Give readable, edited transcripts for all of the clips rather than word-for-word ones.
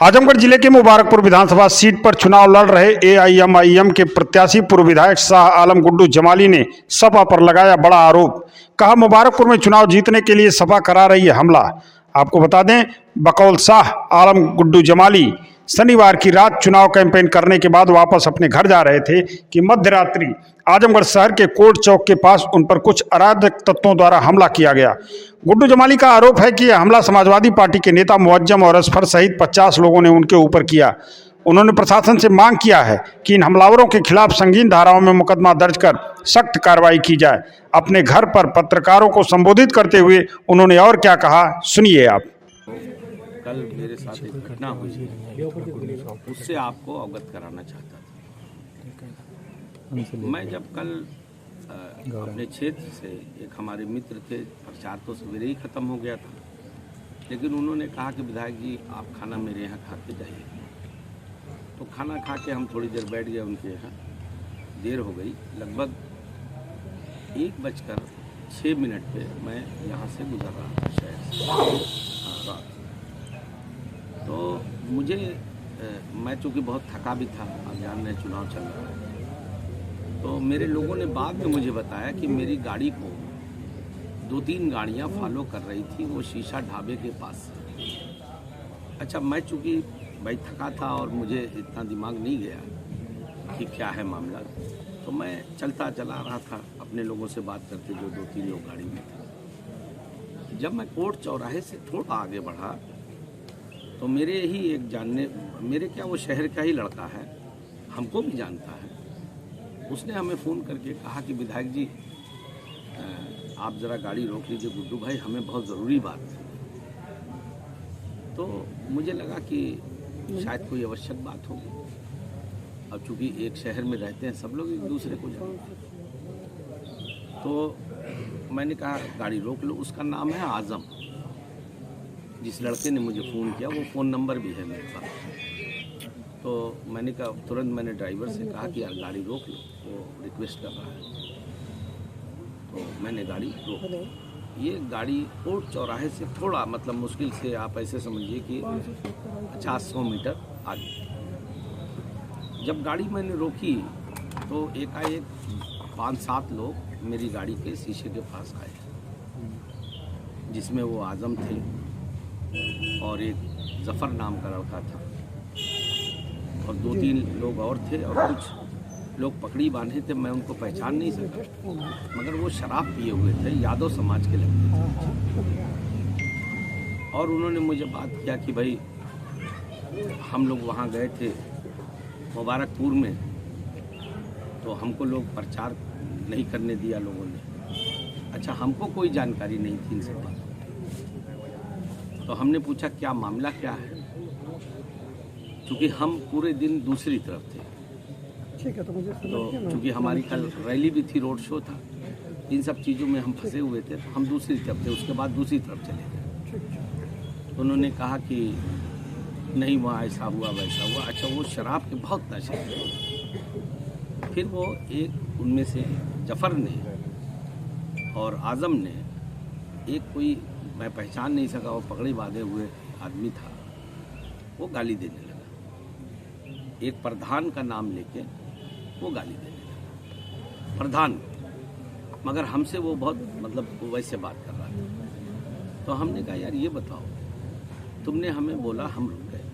आजमगढ़ जिले के मुबारकपुर विधानसभा सीट पर चुनाव लड़ रहे एआईएमआईएम के प्रत्याशी पूर्व विधायक शाह आलम गुड्डू जमाली ने सपा पर लगाया बड़ा आरोप। कहा, मुबारकपुर में चुनाव जीतने के लिए सपा करा रही है हमला। आपको बता दें, बकौल शाह आलम गुड्डू जमाली शनिवार की रात चुनाव कैंपेन करने के बाद वापस अपने घर जा रहे थे कि मध्य रात्रि आजमगढ़ शहर के कोर्ट चौक के पास उन पर कुछ अराजक तत्वों द्वारा हमला किया गया। गुड्डू जमाली का आरोप है कि यह हमला समाजवादी पार्टी के नेता मुअज्जम और असफर सहित 50 लोगों ने उनके ऊपर किया। उन्होंने प्रशासन से मांग किया है कि इन हमलावरों के खिलाफ संगीन धाराओं में मुकदमा दर्ज कर सख्त कार्रवाई की जाए। अपने घर पर पत्रकारों को संबोधित करते हुए उन्होंने और क्या कहा, सुनिए आप। कल मेरे साथ एक घटना हुई, उससे आपको अवगत कराना चाहता था। मैं जब कल अपने क्षेत्र से एक हमारे मित्र थे, प्रचार तो सवेरे ही ख़त्म हो गया था, लेकिन उन्होंने कहा कि विधायक जी आप खाना मेरे यहाँ खा के जाइए। तो खाना खा के हम थोड़ी देर बैठ गए उनके यहाँ। देर हो गई, लगभग 1:06 पे मैं यहाँ से गुजर रहा था शहर से रात। तो मुझे मैं चूँकि बहुत थका भी था, आप जान रहे चुनाव चल रहा है, तो मेरे लोगों ने बाद में मुझे बताया कि मेरी गाड़ी को 2-3 गाड़ियाँ फॉलो कर रही थी, वो शीशा ढाबे के पास से। अच्छा, मैं चूँकि भाई थका था और मुझे इतना दिमाग नहीं गया कि क्या है मामला, तो मैं चला रहा था अपने लोगों से बात करते, जो 2-3 लोग गाड़ी में थे। जब मैं कोर्ट चौराहे से थोड़ा आगे बढ़ा तो मेरे ही एक मेरे क्या वो शहर का ही लड़का है, हमको भी जानता है। उसने हमें फ़ोन करके कहा कि विधायक जी आप ज़रा गाड़ी रोक लीजिए, गुड्डू भाई हमें बहुत ज़रूरी बात है। तो मुझे लगा कि शायद कोई आवश्यक बात होगी। अब चूँकि एक शहर में रहते हैं सब लोग, एक दूसरे को जानते हैं। तो मैंने कहा गाड़ी रोक लो। उसका नाम है आज़म। जिस लड़के ने मुझे फ़ोन किया वो फ़ोन नंबर भी है मेरे पास। तो मैंने कहा, तुरंत मैंने ड्राइवर से कहा कि यार गाड़ी रोक लो, वो रिक्वेस्ट कर रहा है। तो मैंने गाड़ी रोक ली। ये गाड़ी कोर्ट चौराहे से थोड़ा मतलब मुश्किल से आप ऐसे समझिए कि 50-100 मीटर आगे। जब गाड़ी मैंने रोकी तो एकाएक 5-7 लोग मेरी गाड़ी के शीशे के पास आए, जिसमें वो आज़म थे और एक जफ़र नाम का लड़का था और 2-3 लोग और थे और कुछ लोग पकड़ी बांधे थे। मैं उनको पहचान नहीं सका, मगर वो शराब पिए हुए थे, यादव समाज के लगते थे। और उन्होंने मुझे बात किया कि भाई हम लोग वहाँ गए थे मुबारकपुर में, तो हमको लोग प्रचार नहीं करने दिया लोगों ने। अच्छा, हमको कोई जानकारी नहीं थी इन सब बातों। तो हमने पूछा क्या मामला क्या है, क्योंकि हम पूरे दिन दूसरी तरफ थे। तो क्योंकि हमारी कल रैली भी थी, रोड शो था, इन सब चीज़ों में हम फंसे हुए थे, तो हम दूसरी तरफ थे। उसके बाद दूसरी तरफ चले गए। तो उन्होंने कहा कि नहीं वहाँ ऐसा हुआ वैसा हुआ। अच्छा, वो शराब के बहुत नशे थे। फिर वो एक उनमें से जफ़र ने और आज़म ने, एक कोई मैं पहचान नहीं सका, वो पगड़ी बांधे हुए आदमी था, वो गाली देने लगा। एक प्रधान का नाम लेके वो गाली देने लगा, प्रधान, मगर हमसे वो बहुत मतलब वो वैसे बात कर रहा था। तो हमने कहा यार ये बताओ, तुमने हमें बोला, हम रुक गए,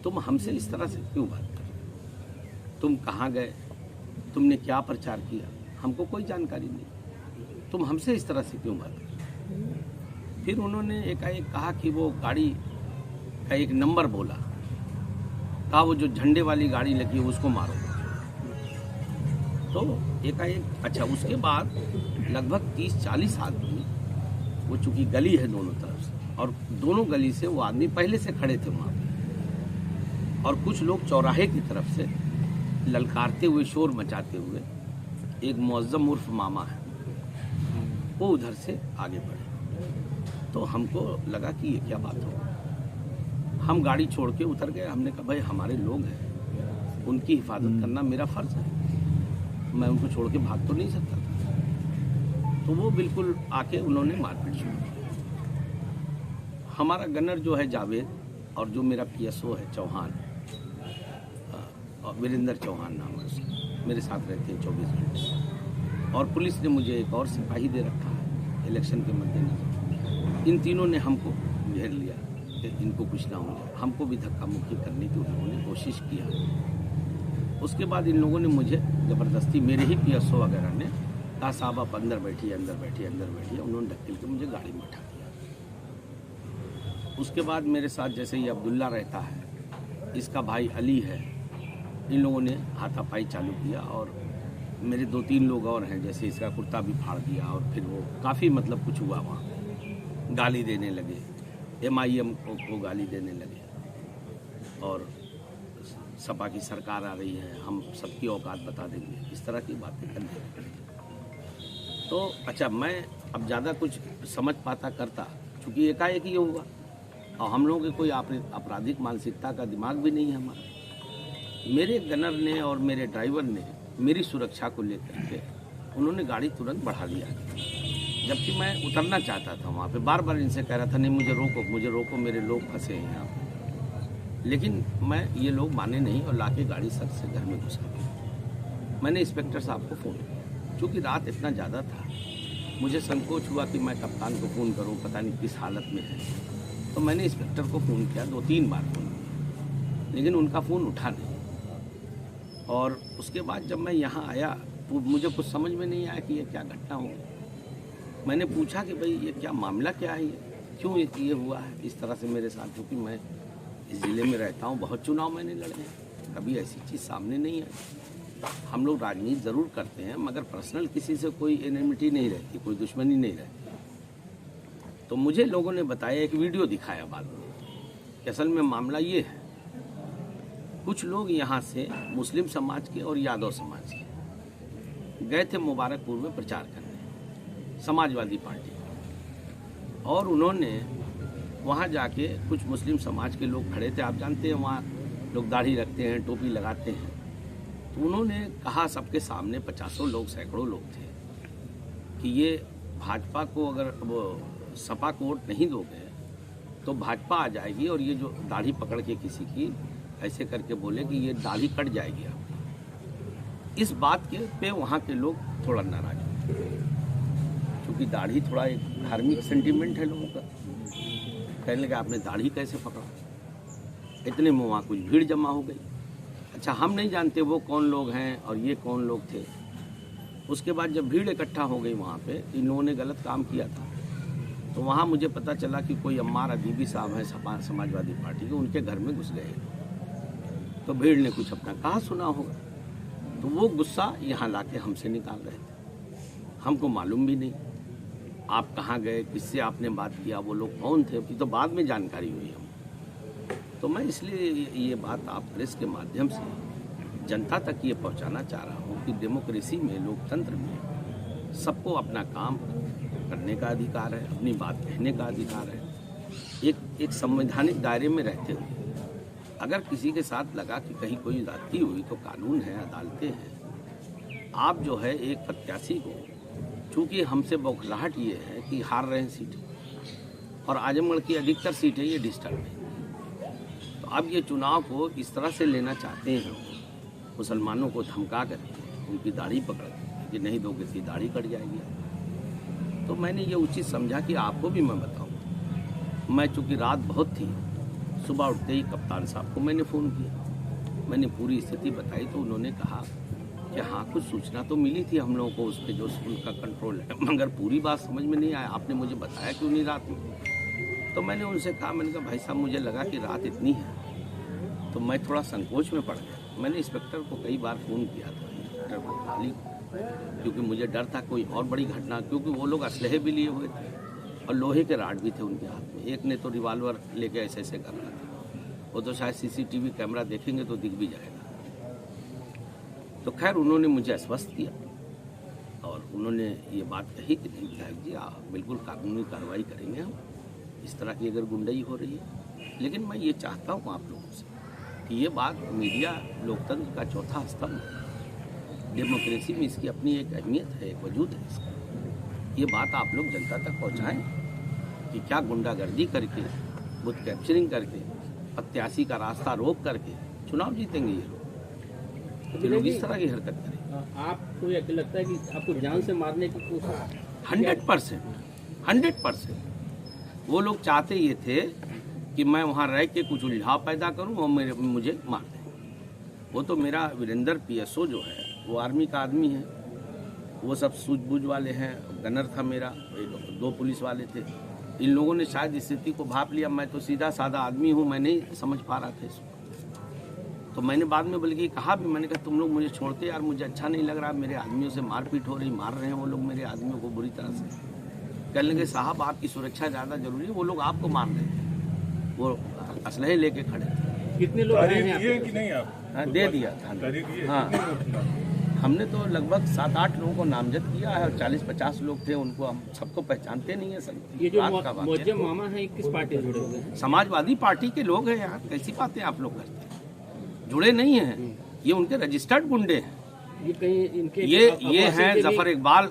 तुम हमसे इस तरह से क्यों बात कर रहे? तुम कहाँ गए, तुमने क्या प्रचार किया, हमको कोई जानकारी नहीं, तुम हमसे इस तरह से क्यों बात कर रहे? फिर उन्होंने एकाएक कहा कि वो गाड़ी का एक नंबर बोला, कहा वो जो झंडे वाली गाड़ी लगी है उसको मारो। तो एकाएक अच्छा, उसके बाद लगभग 30-40 आदमी, वो चूँकि गली है दोनों तरफ से, और दोनों गली से वो आदमी पहले से खड़े थे वहाँ पे, और कुछ लोग चौराहे की तरफ से ललकारते हुए, शोर मचाते हुए, एक मुअज्जम उर्फ मामा है, वो उधर से आगे बढ़े। तो हमको लगा कि ये क्या बात हो। हम गाड़ी छोड़ के उतर गए। हमने कहा भाई हमारे लोग हैं, उनकी हिफाजत करना मेरा फ़र्ज़ है, मैं उनको छोड़ के भाग तो नहीं सकता था। तो वो बिल्कुल आके उन्होंने मारपीट शुरू की। हमारा गनर जो है जावेद, और जो मेरा पीएसओ है चौहान, और वीरेंद्र चौहान नाम है उसका, मेरे साथ रहते हैं 24 घंटे। और पुलिस ने मुझे एक और सिपाही दे रखा है इलेक्शन के मद्देनजर। इन तीनों ने हमको घेर लिया कि इनको कुछ ना हो जाए। हमको भी धक्का मुक्की करने की उन्होंने कोशिश किया। उसके बाद इन लोगों ने मुझे ज़बरदस्ती, मेरे ही पीएसओ वगैरह ने कहा साहब आप अंदर बैठिए, अंदर बैठिए, अंदर बैठिए। उन्होंने ढकेल के मुझे गाड़ी में बैठा दिया। उसके बाद मेरे साथ जैसे ये अब्दुल्ला रहता है, इसका भाई अली है, इन लोगों ने हाथापाई चालू किया। और मेरे 2-3 लोग और हैं, जैसे इसका कुर्ता भी फाड़ दिया। और फिर वो काफ़ी मतलब कुछ हुआ वहाँ, गाली देने लगे, MIM को गाली देने लगे। और सपा की सरकार आ रही है, हम सबकी औकात बता देंगे, इस तरह की बातें करने लगे। तो अच्छा, मैं अब ज़्यादा कुछ समझ पाता करता, क्योंकि एकाएक ये हुआ और हम लोगों के कोई आपराधिक मानसिकता का दिमाग भी नहीं है हमारा। मेरे गनर ने और मेरे ड्राइवर ने मेरी सुरक्षा को लेकर के उन्होंने गाड़ी तुरंत बढ़ा दिया, जबकि मैं उतरना चाहता था वहाँ पे। बार बार इनसे कह रहा था नहीं मुझे रोको, मुझे रोको, मेरे लोग फंसे हैं यहाँ पे। लेकिन ये लोग माने नहीं और लाके गाड़ी सर से घर में घुसा दिया। मैंने इंस्पेक्टर साहब को फ़ोन किया, चूँकि रात इतना ज़्यादा था, मुझे संकोच हुआ कि मैं कप्तान को फ़ोन करूँ, पता नहीं किस हालत में है। तो मैंने इंस्पेक्टर को फ़ोन किया, 2-3 बार फ़ोन किया, लेकिन उनका फ़ोन उठा नहीं। और उसके बाद जब मैं यहाँ आया तो मुझे कुछ समझ में नहीं आया कि ये क्या घटना हो गई। मैंने पूछा कि भाई ये क्या मामला क्या है, क्यों ये हुआ है इस तरह से मेरे साथ, क्योंकि मैं इस ज़िले में रहता हूँ, बहुत चुनाव मैंने लड़े हैं, कभी ऐसी चीज़ सामने नहीं आई। हम लोग राजनीति ज़रूर करते हैं, मगर पर्सनल किसी से कोई एनिमिटी नहीं रहती, कोई दुश्मनी नहीं रहती। तो मुझे लोगों ने बताया, एक वीडियो दिखाया बाद में, कि असल में मामला ये है, कुछ लोग यहाँ से मुस्लिम समाज के और यादव समाज के गए थे मुबारकपुर में प्रचार करने, समाजवादी पार्टी का। और उन्होंने वहाँ जाके कुछ मुस्लिम समाज के लोग खड़े थे, आप जानते हैं वहाँ लोग दाढ़ी रखते हैं, टोपी लगाते हैं। तो उन्होंने कहा सबके सामने, 50 लोग, सैकड़ों लोग थे, कि ये भाजपा को अगर वो सपा को वोट नहीं दोगे तो भाजपा आ जाएगी, और ये जो दाढ़ी पकड़ के किसी की ऐसे करके बोले कि ये दाढ़ी कट जाएगी आपकी। इस बात के पे वहाँ के लोग थोड़ा नाराज हुए, क्योंकि दाढ़ी थोड़ा एक धार्मिक सेंटीमेंट है लोगों का। कहने लगे आपने दाढ़ी कैसे पकड़ा। इतने में वहाँ कुछ भीड़ जमा हो गई। अच्छा, हम नहीं जानते वो कौन लोग हैं और ये कौन लोग थे। उसके बाद जब भीड़ इकट्ठा हो गई वहाँ पे, इन लोगों ने गलत काम किया था। तो वहाँ मुझे पता चला कि कोई अम्मार अदीबी साहब हैं सपा समाजवादी पार्टी के, उनके घर में घुस गए। तो भीड़ ने कुछ अपना कहा सुना होगा, तो वो गुस्सा यहाँ लाके हमसे निकाल रहे थे। हमको मालूम भी नहीं आप कहाँ गए, किससे आपने बात किया, वो लोग कौन थे, अभी तो बाद में जानकारी हुई हम। तो मैं इसलिए ये बात आप प्रेस के माध्यम से जनता तक ये पहुँचाना चाह रहा हूँ कि डेमोक्रेसी में, लोकतंत्र में सबको अपना काम करने का अधिकार है, अपनी बात कहने का अधिकार है। एक संवैधानिक दायरे में रहते हुए अगर किसी के साथ लगा कि कहीं कोई ज्यादती हुई तो कानून है, अदालतें हैं। आप जो है एक प्रत्याशी को, चूँकि हमसे बौखलाहट ये है कि हार रहे हैं सीटें, और आजमगढ़ की अधिकतर सीटें ये डिस्टर्ब हैं, तो अब ये चुनाव को इस तरह से लेना चाहते हैं, मुसलमानों को धमका करके उनकी दाढ़ी पकड़ कि नहीं दोगे तो दाढ़ी कट जाएगी। तो मैंने ये उचित समझा कि आपको भी मैं बताऊं। मैं चूँकि रात बहुत थी, सुबह उठते ही कप्तान साहब को मैंने फ़ोन किया, मैंने पूरी स्थिति बताई। तो उन्होंने कहा कि हाँ कुछ सूचना तो मिली थी हम लोगों को उस पर, जो उनका कंट्रोल है, मगर पूरी बात समझ में नहीं आया, आपने मुझे बताया क्यों नहीं रात में। तो मैंने उनसे कहा, मैंने कहा भाई साहब मुझे लगा कि रात इतनी है, तो मैं थोड़ा संकोच में पड़ गया। मैंने इंस्पेक्टर को कई बार फ़ोन किया था, इंस्पेक्टर कोतवाली, क्योंकि मुझे डर था कोई और बड़ी घटना, क्योंकि वो लोग असलहे भी लिए हुए थे और लोहे के राड भी थे उनके हाथ में। एक ने तो रिवाल्वर लेके ऐसे ऐसे कर रहा था, वो तो शायद CCTV कैमरा देखेंगे तो दिख भी जाएगा। तो खैर उन्होंने मुझे आश्वस्त किया और उन्होंने ये बात कही कि नहीं विधायक जी, आप बिल्कुल कानूनी कार्रवाई करेंगे हम, इस तरह की अगर गुंडाई हो रही है। लेकिन मैं ये चाहता हूँ आप लोगों से कि ये बात, मीडिया लोकतंत्र का चौथा स्तंभ है, डेमोक्रेसी में इसकी अपनी एक अहमियत है, एक वजूद है इसका। ये बात आप लोग जनता तक पहुंचाएं कि क्या गुंडागर्दी करके, बुथ कैप्चरिंग करके प्रत्याशी का रास्ता रोक करके चुनाव जीतेंगे ये लोग। ये लोग इस तरह की हरकत करें। आपको ये लगता है कि आपको जान से मारने की कोशिश? 100% वो लोग चाहते ये थे कि मैं वहाँ रह के कुछ उलझाव पैदा करूँ और मुझे मार दें। वो तो मेरा वीरेंद्र PSO जो है वो आर्मी का आदमी है, वो सब सूझबूझ वाले हैं। गनर था मेरा, 2 पुलिस वाले थे। इन लोगों ने शायद स्थिति को भाप लिया। मैं तो सीधा साधा आदमी हूँ, मैं नहीं समझ पा रहा था इसको। तो मैंने बाद में बल्कि कहा भी, मैंने कहा तुम लोग मुझे छोड़ते यार, मुझे अच्छा नहीं लग रहा, मेरे आदमियों से मारपीट हो रही, मार रहे हैं वो लोग मेरे आदमियों को बुरी तरह से। कहने लगे साहब आपकी सुरक्षा ज़्यादा जरूरी है, वो लोग आपको मार रहे हैं। वो असलहे लेके खड़े थे। कितने लोग आए हैं कि नहीं आप? हाँ, दे दिया था। हाँ, हमने तो लगभग 7-8 लोगों को नामजद किया है और 40-50 लोग थे, उनको हम सबको पहचानते नहीं है। सब ये जो मुअज्जम मामा है किस पार्टी से जुड़े हुए हैं? समाजवादी पार्टी के लोग हैं यार, कैसी बातें आप लोग करते हैं? जुड़े नहीं हैं, ये उनके रजिस्टर्ड गुंडे हैं। ये कहीं इनके ये हैं जफर इकबाल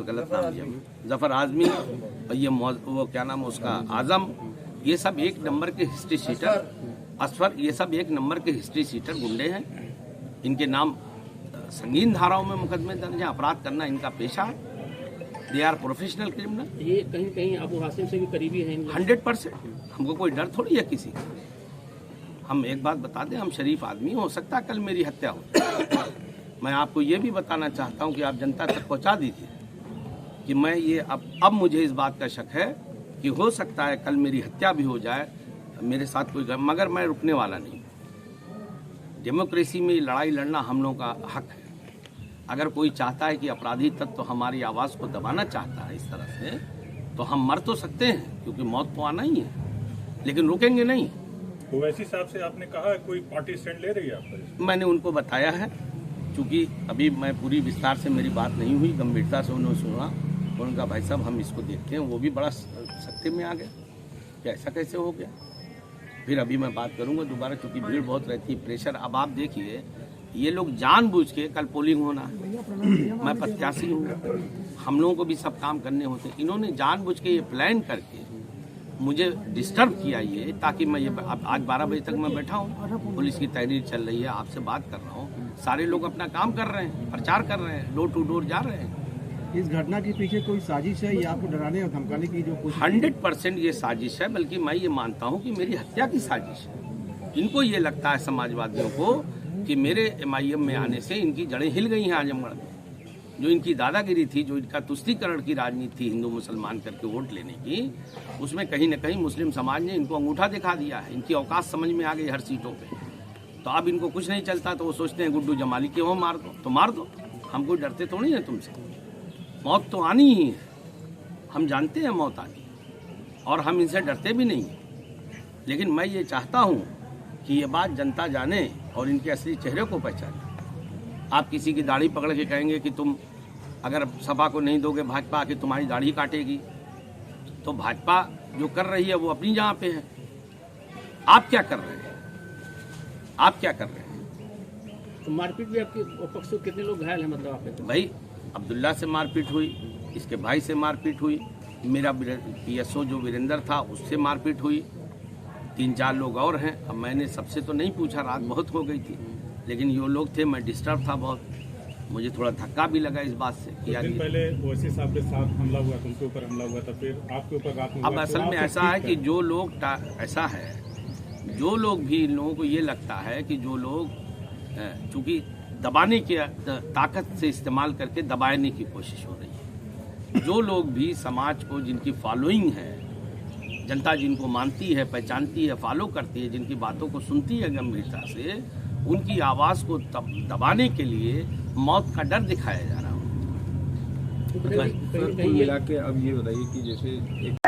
गलत नाम दिया, जफर आजमी और ये वो क्या नाम उसका आजम, ये सब 1 नंबर के हिस्ट्री शीटर, असफर, ये सब 1 नंबर के हिस्ट्री शीटर गुंडे हैं। इनके नाम संगीन धाराओं में मुकदमे दर्ज हैं, अपराध करना इनका पेशा है। They are professional criminal. ये कहीं कहीं अबू हासिम से भी करीबी है। 100%। हमको कोई डर थोड़ी है किसी का। हम एक बात बता दें, हम शरीफ आदमी, हो सकता है कल मेरी हत्या हो। मैं आपको ये भी बताना चाहता हूँ कि आप जनता तक पहुँचा दीजिए कि मैं ये अब मुझे इस बात का शक है कि हो सकता है कल मेरी हत्या भी हो जाए, मेरे साथ कोई, मगर मैं रुकने वाला नहीं। डेमोक्रेसी में लड़ाई लड़ना हम लोगों का हक है। अगर कोई चाहता है कि अपराधी तत्व तो हमारी आवाज़ को दबाना चाहता है इस तरह से, तो हम मर तो सकते हैं क्योंकि मौत तो आना ही है, लेकिन रुकेंगे नहीं। ओवैसी साहब से आपने कहा कोई पार्टी स्टैंड ले रही है आप पर? मैंने उनको बताया है, चूँकि अभी मैं पूरी विस्तार से मेरी बात नहीं हुई, गंभीरता से उन्होंने सुना और उनका भाई साहब हम इसको देखते हैं। वो भी बड़ा सख्ते में आ गए कि ऐसा कैसे हो गया। फिर अभी मैं बात करूंगा दोबारा, क्योंकि भीड़ बहुत रहती है, प्रेशर। अब आप देखिए, ये लोग जानबूझ के, कल पोलिंग होना है, मैं प्रत्याशी हूँ, हम लोगों को भी सब काम करने होते हैं, इन्होंने जानबूझ के ये प्लान करके मुझे डिस्टर्ब किया ये, ताकि मैं ये आज 12 बजे तक मैं बैठा हूँ, पुलिस की तहरीर चल रही है, आपसे बात कर रहा हूँ, सारे लोग अपना काम कर रहे हैं, प्रचार कर रहे हैं, डोर टू डोर जा रहे हैं। इस घटना के पीछे कोई साजिश है या आपको डराने और धमकाने की जो कोशिश? 100% ये साजिश है, बल्कि मैं ये मानता हूँ कि मेरी हत्या की साजिश है। इनको ये लगता है समाजवादियों को कि मेरे MIM में आने से इनकी जड़ें हिल गई हैं आजमगढ़ में। जो इनकी दादागिरी थी, जो इनका तुष्टीकरण की राजनीति थी हिंदू मुसलमान करके वोट लेने की, उसमें कहीं न कहीं मुस्लिम समाज ने इनको अंगूठा दिखा दिया है। इनकी औकात समझ में आ गई हर सीटों पे। तो अब इनको कुछ नहीं चलता तो वो सोचते हैं गुड्डू जमाली के वो मार दो, तो मार दो, हम कोई डरते थोड़ी है तुमसे। मौत तो आनी ही है, हम जानते हैं मौत आनी, और हम इनसे डरते भी नहीं। लेकिन मैं ये चाहता हूँ कि ये बात जनता जाने और इनके असली चेहरे को पहचाने। आप किसी की दाढ़ी पकड़ के कहेंगे कि तुम अगर सपा को नहीं दोगे, भाजपा आके तुम्हारी दाढ़ी काटेगी, तो भाजपा जो कर रही है वो अपनी जगह पे है। आप क्या कर रहे हैं? आप क्या कर रहे हैं? तो मारपीट भी आपके पक्ष से कितने लोग घायल हैं? मतलब आपके भाई अब्दुल्ला से मारपीट हुई, इसके भाई से मारपीट हुई, मेरा PSO जो वीरेंद्र था उससे मारपीट हुई, 3-4 लोग और हैं। अब मैंने सबसे तो नहीं पूछा, रात बहुत हो गई थी, लेकिन ये लोग थे, मैं डिस्टर्ब था बहुत, मुझे थोड़ा धक्का भी लगा इस बात से कि यार पहले ओवैसी साहब के साथ हमला हुआ, तुमके ऊपर हमला हुआ था, फिर आपके ऊपर रात में। अब असल में ऐसा है कि जो लोग ऐसा है, जो लोग भी, इन लोगों को ये लगता है कि जो लोग चूँकि दबाने की ताकत से इस्तेमाल करके दबाने की कोशिश हो रही है, जो लोग भी समाज को, जिनकी फॉलोइंग है, जनता जिनको मानती है, पहचानती है, फॉलो करती है, जिनकी बातों को सुनती है गंभीरता से, उनकी आवाज़ को दबाने के लिए मौत का डर दिखाया जा रहा है। कुल मिला के अब ये बताइए कि जैसे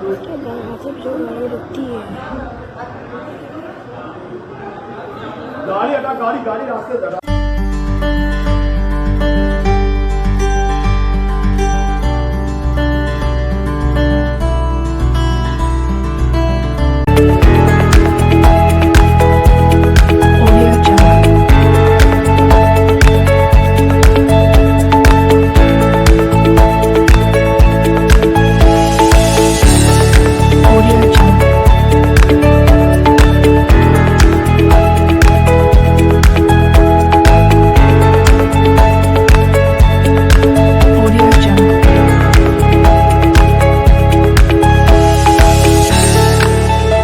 मतलब जो गाड़ी रुकती है गाड़ी रास्ते